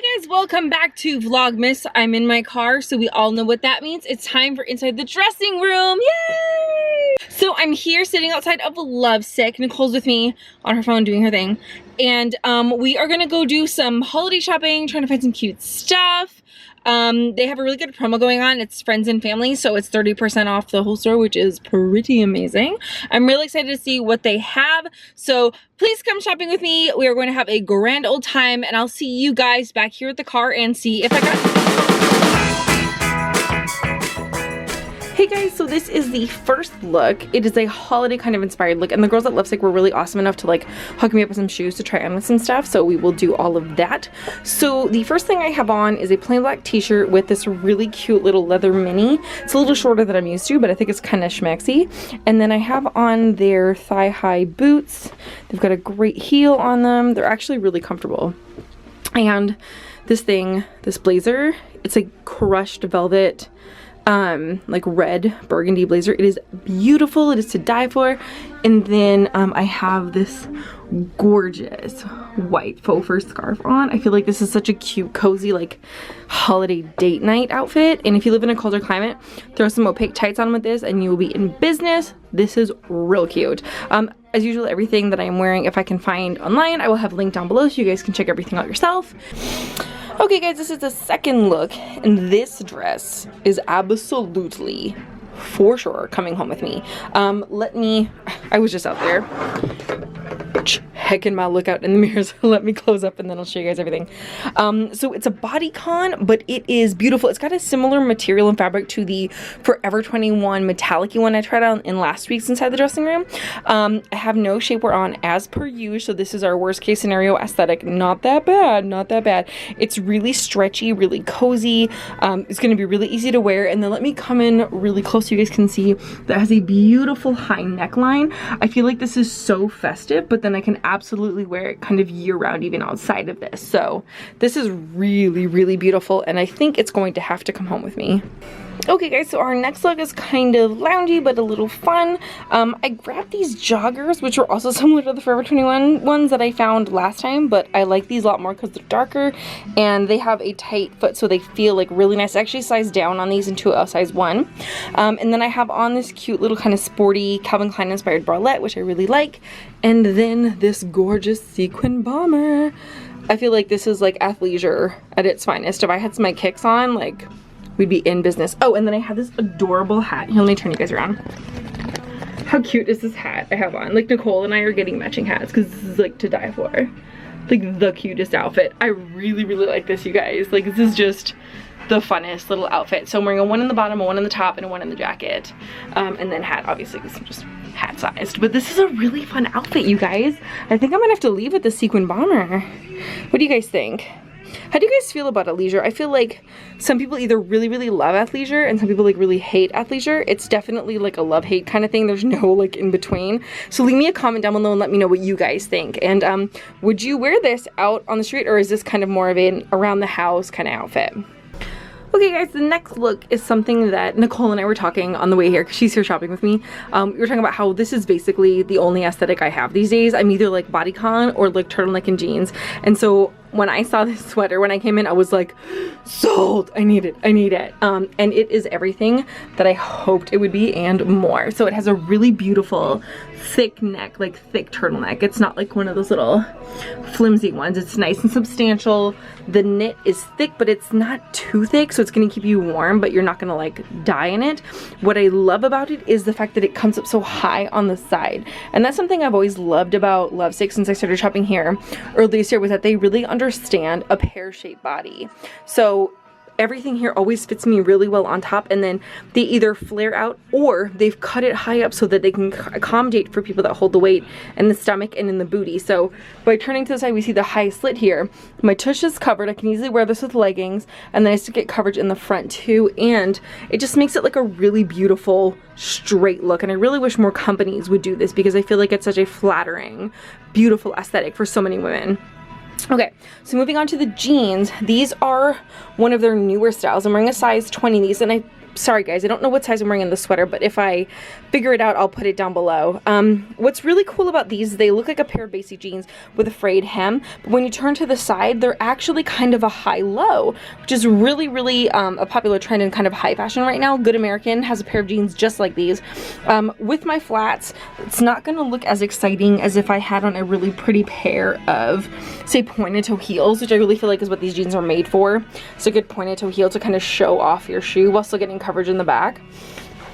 Hi guys, welcome back to Vlogmas. I'm in my car, so we all know what that means. It's time for Inside the Dressing Room. Yay! So I'm here sitting outside of Lovesick. Nicole's with me on her phone doing her thing. And we are gonna go do some holiday shopping, trying to find some cute stuff. They have a really good promo going on. It's friends and family, so it's 30% off the whole store, which is pretty amazing. I'm really excited to see what they have. So please come shopping with me. We are going to have a grand old time, and I'll see you guys back here at the car and see if I got... Hey guys, so this is the first look. It is a holiday kind of inspired look, and the girls at Lovesick were really awesome enough to like hook me up with some shoes to try on with some stuff, so we will do all of that. So the first thing I have on is a plain black t-shirt with this really cute little leather mini. It's a little shorter than I'm used to, but I think it's kind of schmexy. And then I have on their thigh-high boots. They've got a great heel on them. They're actually really comfortable. And this thing, this blazer, it's a crushed velvet like red burgundy blazer. It is beautiful. It is to die for. And then I have this gorgeous white faux fur scarf on. I feel like this is such a cute, cozy, like holiday date night outfit. And if you live in a colder climate, throw some opaque tights on with this and you will be in business. This is real cute. As usual, everything that I'm wearing, if I can find online, I will have linked down below so you guys can check everything out yourself. Okay guys, this is the second look, and this dress is absolutely, for sure, coming home with me. I was just out there checking my look out in the mirrors. Let me close up and then I'll show you guys everything. So it's a bodycon, but it is beautiful. It's got a similar material and fabric to the Forever 21 metallic-y one I tried on in last week's Inside the Dressing Room. I have no shapewear on as per usual, so this is our worst case scenario aesthetic. Not that bad, not that bad. It's really stretchy, really cozy. It's going to be really easy to wear. And then let me come in really close so you guys can see that has a beautiful high neckline. I feel like this is so festive, but then I can absolutely wear it kind of year-round even outside of this. So this is really, really beautiful, and I think it's going to have to come home with me. Okay guys, so our next look is kind of loungy but a little fun. I grabbed these joggers, which were also similar to the Forever 21 ones that I found last time, but I like these a lot more because they're darker and they have a tight foot, so they feel like really nice. I actually sized down on these into a size 1. And then I have on this cute little kind of sporty Calvin Klein inspired bralette, which I really like. And then this gorgeous sequin bomber. I feel like this is like athleisure at its finest. If I had some of my kicks on, like, we'd be in business. Oh, and then I have this adorable hat. Here, let me turn you guys around. How cute is this hat I have on? Like, Nicole and I are getting matching hats because this is like to die for. Like the cutest outfit. I really, really like this, you guys. Like, this is just the funnest little outfit. So I'm wearing a one in the bottom, a one in the top, and a one in the jacket. And then hat, obviously, because I'm just hat sized. But this is a really fun outfit, you guys. I think I'm gonna have to leave with the sequin bomber. What do you guys think? How do you guys feel about athleisure? I feel like some people either really, really love athleisure and some people like really hate athleisure. It's definitely like a love-hate kind of thing. There's no like in between. So leave me a comment down below and let me know what you guys think. And would you wear this out on the street, or is this kind of more of an around the house kind of outfit? Okay guys, the next look is something that Nicole and I were talking on the way here because she's here shopping with me. We were talking about how this is basically the only aesthetic I have these days. I'm either like bodycon or like turtleneck and jeans. And so when I saw this sweater, when I came in, I was like, sold, I need it, I need it. And it is everything that I hoped it would be and more. So it has a really beautiful thick neck, like thick turtleneck. It's not like one of those little flimsy ones. It's nice and substantial. The knit is thick, but it's not too thick, so it's gonna keep you warm, but you're not gonna like die in it. What I love about it is the fact that it comes up so high on the side. And that's something I've always loved about Lovesick since I started shopping here earlier this year, was that they really understand a pear-shaped body. So everything here always fits me really well on top, and then they either flare out or they've cut it high up so that they can accommodate for people that hold the weight in the stomach and in the booty. So by turning to the side, we see the high slit here. My tush is covered. I can easily wear this with leggings, and then I still get coverage in the front too, and it just makes it like a really beautiful straight look. And I really wish more companies would do this because I feel like it's such a flattering, beautiful aesthetic for so many women. Okay, so moving on to the jeans. These are one of their newer styles. I'm wearing a size 20 in these, and sorry guys, I don't know what size I'm wearing in the sweater, but if I figure it out, I'll put it down below. What's really cool about these, they look like a pair of basic jeans with a frayed hem, but when you turn to the side, they're actually kind of a high-low, which is really, really a popular trend in kind of high fashion right now. Good American has a pair of jeans just like these. With my flats, it's not going to look as exciting as if I had on a really pretty pair of, say, pointed toe heels, which I really feel like is what these jeans are made for. It's a good pointed toe heel to kind of show off your shoe while still getting coverage in the back.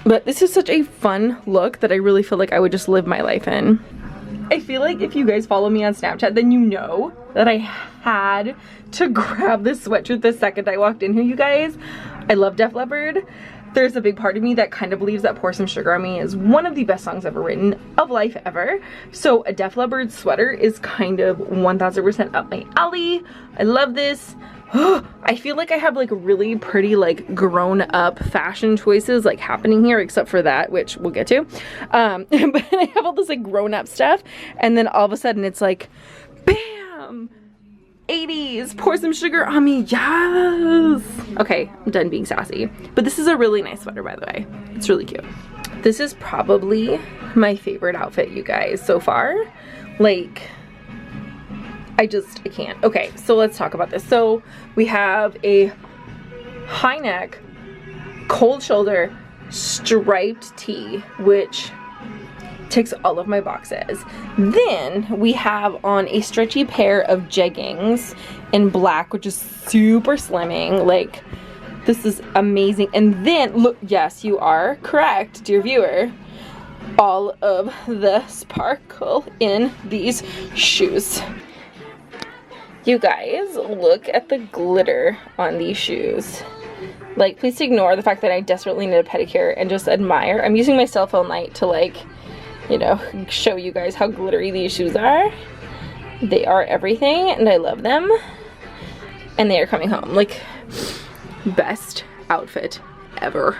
But this is such a fun look that I really feel like I would just live my life in. I feel like if you guys follow me on Snapchat, then you know that I had to grab this sweatshirt the second I walked in here, you guys. I love Def Leppard. There's a big part of me that kind of believes that Pour Some Sugar on Me is one of the best songs ever written of life ever. So a Def Leppard sweater is kind of 1000% up my alley. I love this. I feel like I have like really pretty like grown up fashion choices like happening here, except for that, which we'll get to. But I have all this like grown up stuff, and then all of a sudden it's like, bam! 80s, Pour Some Sugar on Me, yes! Okay, I'm done being sassy. But this is a really nice sweater, by the way. It's really cute. This is probably my favorite outfit, you guys, so far. Like, I can't. Okay, so let's talk about this. So we have a high neck, cold shoulder, striped tee, which ticks all of my boxes. Then we have on a stretchy pair of jeggings in black, which is super slimming. Like, this is amazing. And then, look, yes, you are correct, dear viewer. All of the sparkle in these shoes. You guys, look at the glitter on these shoes. Like, please ignore the fact that I desperately need a pedicure and just admire. I'm using my cell phone light to, like, you know, show you guys how glittery these shoes are. They are everything, and I love them. And they are coming home. Like, best outfit ever.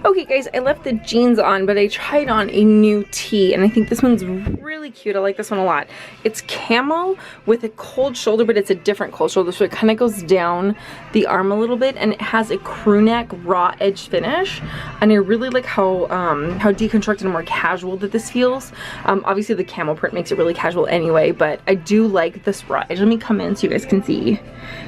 Okay guys, I left the jeans on, but I tried on a new tee, and I think this one's really cute. I like this one a lot. It's camo with a cold shoulder, but it's a different cold shoulder, so it kind of goes down the arm a little bit, and it has a crew neck raw edge finish, and I really like how deconstructed and more casual that this feels. Obviously the camo print makes it really casual anyway, but I do like this raw edge. Let me come in so you guys can see.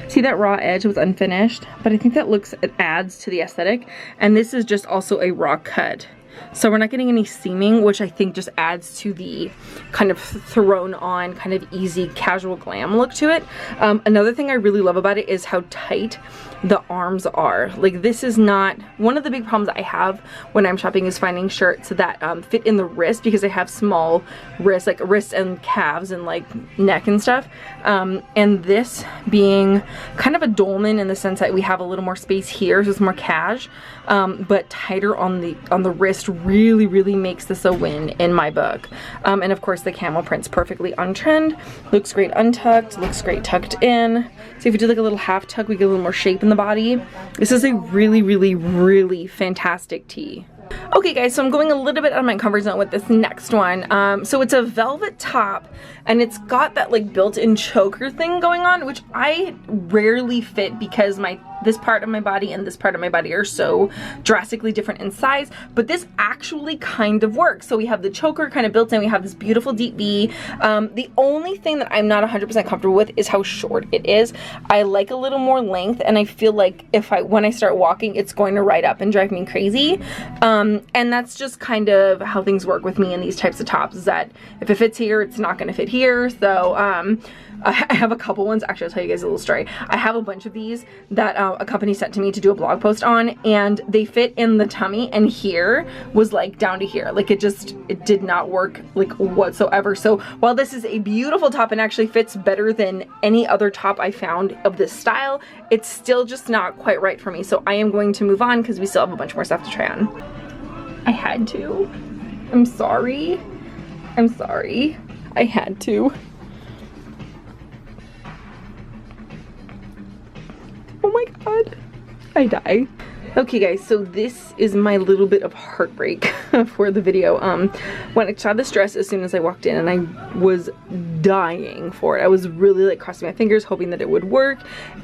See that raw edge was unfinished, but I think that it adds to the aesthetic, and this is just also a raw cut. So we're not getting any seaming, which I think just adds to the kind of thrown on, kind of easy, casual glam look to it. Another thing I really love about it is how tight the arms are. Like, this is not, one of the big problems I have when I'm shopping is finding shirts that fit in the wrist, because I have small wrists, like wrists and calves and like neck and stuff. And this being kind of a dolman in the sense that we have a little more space here, so it's more cash, but tighter on the wrist really makes this a win in my book. And of course the camo print's perfectly on trend, looks great untucked, looks great tucked in. So if you do like a little half tuck, we get a little more shape in the body. This is a really fantastic tee. Okay guys, so I'm going a little bit out of my comfort zone with this next one. So it's a velvet top, and it's got that like built-in choker thing going on, which I rarely fit because this part of my body and this part of my body are so drastically different in size, but this actually kind of works. So we have the choker kind of built in, we have this beautiful deep V. The only thing that I'm not 100% comfortable with is how short it is. I like a little more length, and I feel like when I start walking, it's going to ride up and drive me crazy. And that's just kind of how things work with me in these types of tops, is that if it fits here, it's not going to fit here. So I have a couple ones. Actually, I'll tell you guys a little story. I have a bunch of these that a company sent to me to do a blog post on, and they fit in the tummy, and here was like down to here. Like, it did not work like whatsoever. So while this is a beautiful top and actually fits better than any other top I found of this style, it's still just not quite right for me. So I am going to move on because we still have a bunch more stuff to try on. I had to. I'm sorry. I'm sorry. I had to. Oh my god. I die. Okay guys, so this is my little bit of heartbreak for the video. When I saw this dress as soon as I walked in, and I was dying for it. I was really like crossing my fingers hoping that it would work,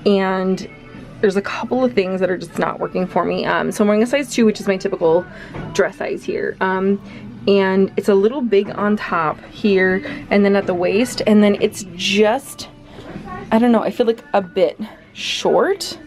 and there's a couple of things that are just not working for me. So I'm wearing a size 2, which is my typical dress size here. And it's a little big on top here and then at the waist, and then it's just, I don't know, I feel like a bit short.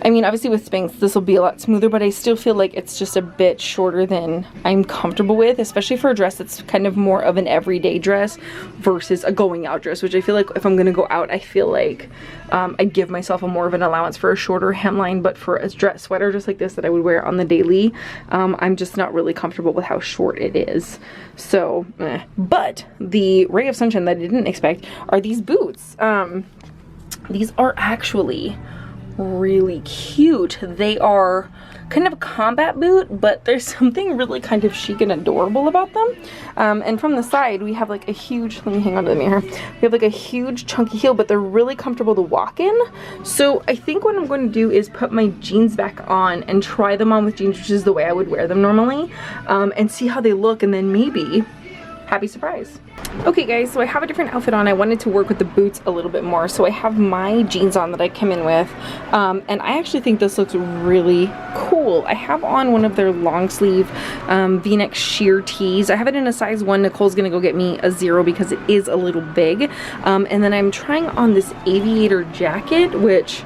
I mean, obviously with Spanx this will be a lot smoother, but I still feel like it's just a bit shorter than I'm comfortable with, especially for a dress that's kind of more of an everyday dress versus a going out dress, which I feel like if I'm gonna go out, I feel like I'd give myself a more of an allowance for a shorter hemline, but for a sweater just like this that I would wear on the daily, I'm just not really comfortable with how short it is. So, but the ray of sunshine that I didn't expect are these boots. These are actually really cute. They are kind of a combat boot, but there's something really kind of chic and adorable about them. And from the side we have like a huge, let me hang on to the mirror, we have like a huge chunky heel, but they're really comfortable to walk in. So I think what I'm going to do is put my jeans back on and try them on with jeans, which is the way I would wear them normally, and see how they look, and then maybe happy surprise. Okay guys, so I have a different outfit on. I wanted to work with the boots a little bit more, so I have my jeans on that I came in with, and I actually think this looks really cool. I have on one of their long sleeve v-neck sheer tees. I have it in a size 1. Nicole's gonna go get me a 0 because it is a little big, and then I'm trying on this Aviator jacket, which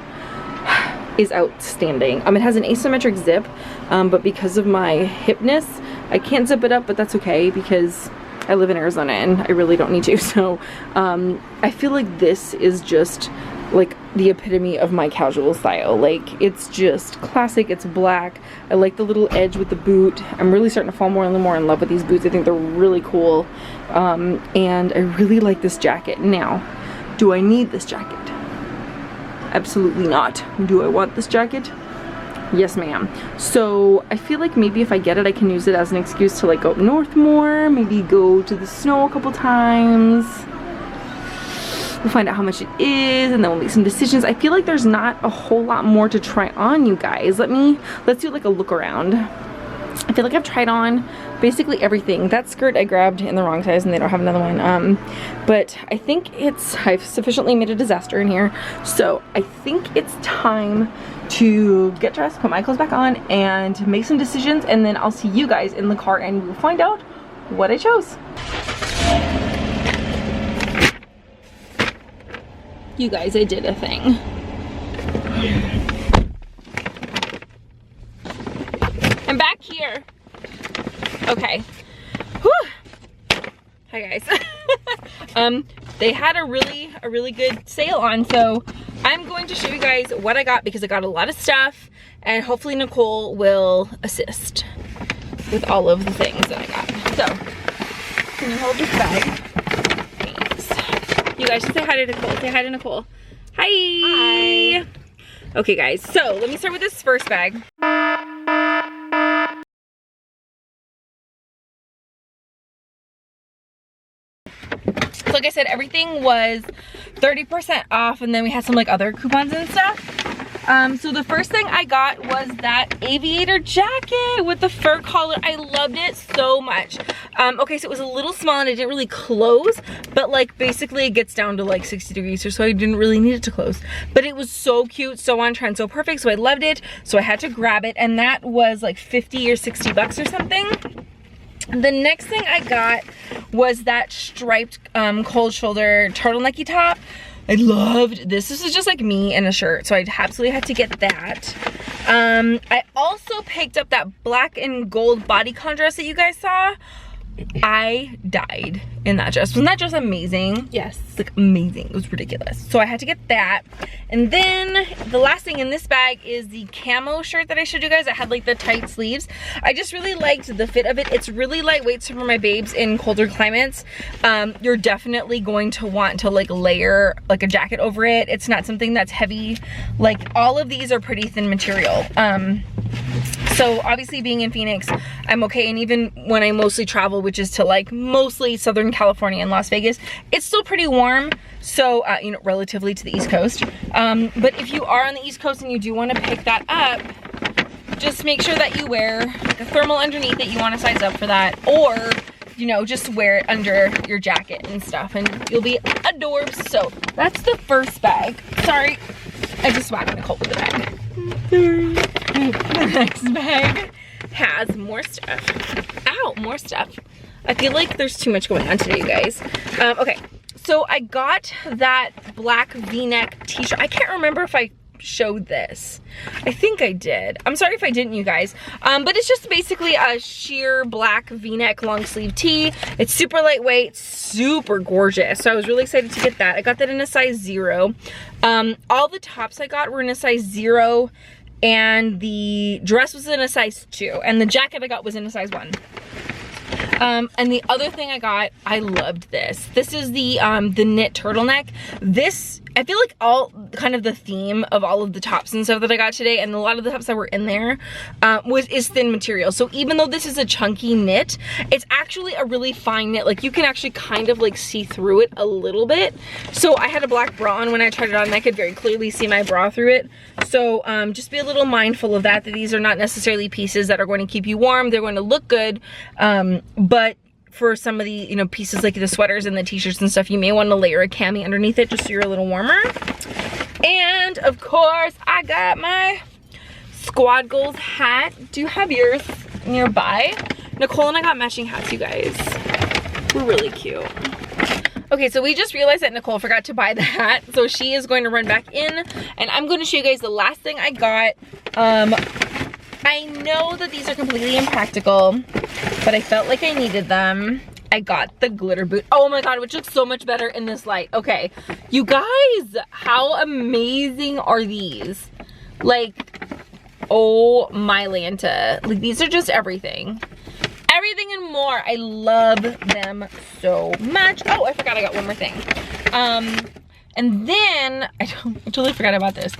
is outstanding. It has an asymmetric zip, but because of my hipness I can't zip it up, but that's okay because I live in Arizona and I really don't need to. So I feel like this is just like the epitome of my casual style. Like, it's just classic, it's black. I like the little edge with the boot. I'm really starting to fall more and more in love with these boots. I think they're really cool, and I really like this jacket. Now, do I need this jacket? Absolutely not. Do I want this jacket? Yes ma'am. So I feel like maybe if I get it, I can use it as an excuse to like go up north more, maybe go to the snow a couple times. We'll find out how much it is, and then we'll make some decisions. I feel like there's not a whole lot more to try on, you guys. Let's do like a look around. I feel like I've tried on basically everything. That skirt I grabbed in the wrong size and they don't have another one. But I think I've sufficiently made a disaster in here. So I think it's time to get dressed, put my clothes back on, and make some decisions, and then I'll see you guys in the car and we'll find out what I chose. You guys, I did a thing. I'm back here. Okay. Whew. Hi guys. They had a really good sale on, so I'm going to show you guys what I got because I got a lot of stuff, and hopefully Nicole will assist with all of the things that I got. So, can you hold this bag? Thanks. You guys should say hi to Nicole. Say hi to Nicole. Hi. Hi. Okay guys, so let me start with this first bag. So like I said, everything was 30% off, and then we had some like other coupons and stuff. So the first thing I got was that Aviator jacket with the fur collar. I loved it so much. Okay, so it was a little small and it didn't really close, but like basically it gets down to like 60 degrees or so. I didn't really need it to close, but it was so cute, so on trend, so perfect. So I loved it. So I had to grab it, and that was like 50 or 60 bucks or something. The next thing I got was that striped cold shoulder turtlenecky top. I loved this. This is just like me in a shirt, so I absolutely had to get that. I also picked up that black and gold bodycon dress that you guys saw. I died in that dress. Wasn't that dress amazing? Yes. Like amazing. It was ridiculous. So I had to get that. And then the last thing in this bag is the camo shirt that I showed you guys. It had like the tight sleeves. I just really liked the fit of it. It's really lightweight, so for my babes in colder climates, you're definitely going to want to like layer like a jacket over it. It's not something that's heavy. Like all of these are pretty thin material. So obviously being in Phoenix, I'm okay. And even when I mostly travel, which is to like mostly Southern California and Las Vegas, it's still pretty warm. So, you know, relatively to the East Coast. But if you are on the East Coast and you do want to pick that up, just make sure that you wear like a thermal underneath it. You want to size up for that. Or you know, just wear it under your jacket and stuff and you'll be adorbs. So that's the first bag. Sorry, I just whacked Nicole with the bag. The next bag has more stuff. Ow, more stuff. I feel like there's too much going on today, you guys. Okay, so I got that black V-neck t-shirt. I can't remember if I showed this. I think I did. I'm sorry if I didn't, you guys. But it's just basically a sheer black V-neck long sleeve tee. It's super lightweight, super gorgeous. So I was really excited to get that. I got that in a size 0. All the tops I got were in a size 0, and the dress was in a size 2, and the jacket I got was in a size 1. And the other thing I got, I loved this. This is the knit turtleneck. This, I feel like all kind of the theme of all of the tops and stuff that I got today, and a lot of the tops that were in there, is thin material. So even though this is a chunky knit, it's actually a really fine knit. Like you can actually kind of like see through it a little bit. So I had a black bra on when I tried it on and I could very clearly see my bra through it. So just be a little mindful of that these are not necessarily pieces that are going to keep you warm. They're going to look good. But for some of the, you know, pieces like the sweaters and the t-shirts and stuff, you may want to layer a cami underneath it just so you're a little warmer. And of course, I got my Squad Goals hat. Do you have yours nearby? Nicole and I got matching hats, you guys. We're really cute. Okay, so we just realized that Nicole forgot to buy the hat, so she is going to run back in, and I'm going to show you guys the last thing I got. I know that these are completely impractical, but I felt like I needed them. I got the glitter boot. Oh my god, which looks so much better in this light. Okay, you guys, how amazing are these? Like, oh my Lanta. Like, these are just everything. Everything and more. I love them so much. Oh, I forgot I got one more thing. And then, I totally forgot about this.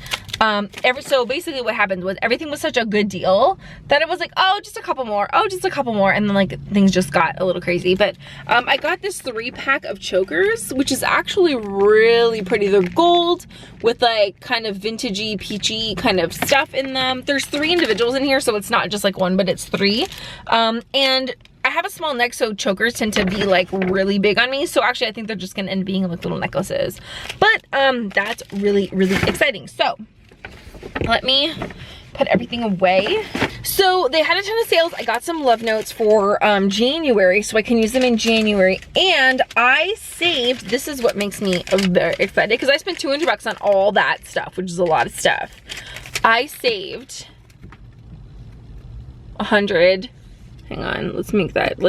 So basically what happened was everything was such a good deal that it was like, oh, just a couple more, oh, just a couple more, and then like things just got a little crazy. But I got this 3-pack of chokers, which is actually really pretty. They're gold with like kind of vintagey, peachy kind of stuff in them. There's 3 individuals in here, so it's not just like one, but it's 3. And I have a small neck, so chokers tend to be like really big on me. So actually I think they're just gonna end up being like little necklaces. But that's really, really exciting. So let me put everything away. So they had a ton of sales. I got some love notes for January, so I can use them in January. And I saved, this is what makes me very excited, because I spent $200 on all that stuff, which is a lot of stuff. I saved 100. Hang on, let's make that like